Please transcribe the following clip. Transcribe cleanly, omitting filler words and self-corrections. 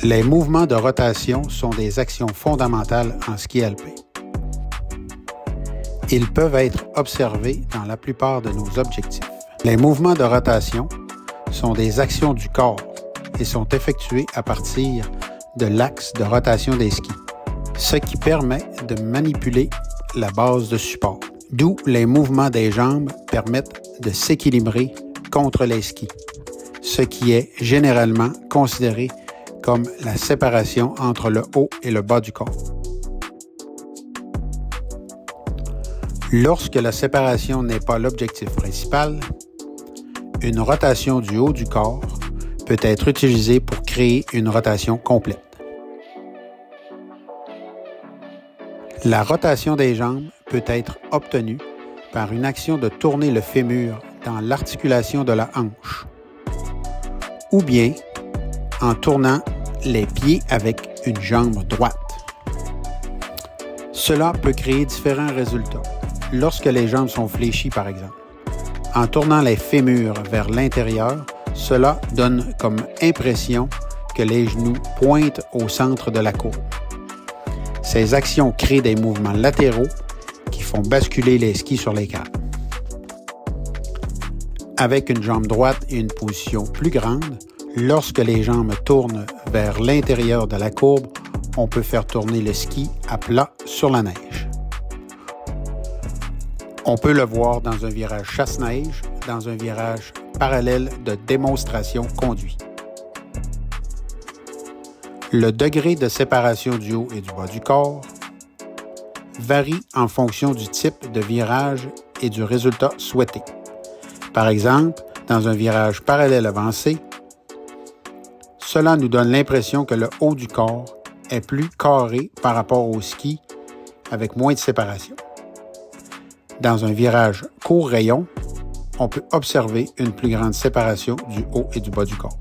Les mouvements de rotation sont des actions fondamentales en ski alpin. Ils peuvent être observés dans la plupart de nos objectifs. Les mouvements de rotation sont des actions du corps et sont effectués à partir de l'axe de rotation des skis, ce qui permet de manipuler la base de support. D'où les mouvements des jambes permettent de s'équilibrer contre les skis, ce qui est généralement considéré comme la séparation entre le haut et le bas du corps. Lorsque la séparation n'est pas l'objectif principal, une rotation du haut du corps peut être utilisée pour créer une rotation complète. La rotation des jambes peut être obtenue par une action de tourner le fémur dans l'articulation de la hanche, ou bien en tournant les pieds avec une jambe droite. Cela peut créer différents résultats. Lorsque les jambes sont fléchies, par exemple, en tournant les fémurs vers l'intérieur, cela donne comme impression que les genoux pointent au centre de la courbe. Ces actions créent des mouvements latéraux qui font basculer les skis sur les cales. Avec une jambe droite et une position plus grande, lorsque les jambes tournent vers l'intérieur de la courbe, on peut faire tourner le ski à plat sur la neige. On peut le voir dans un virage chasse-neige, dans un virage parallèle de démonstration conduit. Le degré de séparation du haut et du bas du corps varie en fonction du type de virage et du résultat souhaité. Par exemple, dans un virage parallèle avancé, cela nous donne l'impression que le haut du corps est plus carré par rapport au ski avec moins de séparation. Dans un virage court rayon, on peut observer une plus grande séparation du haut et du bas du corps.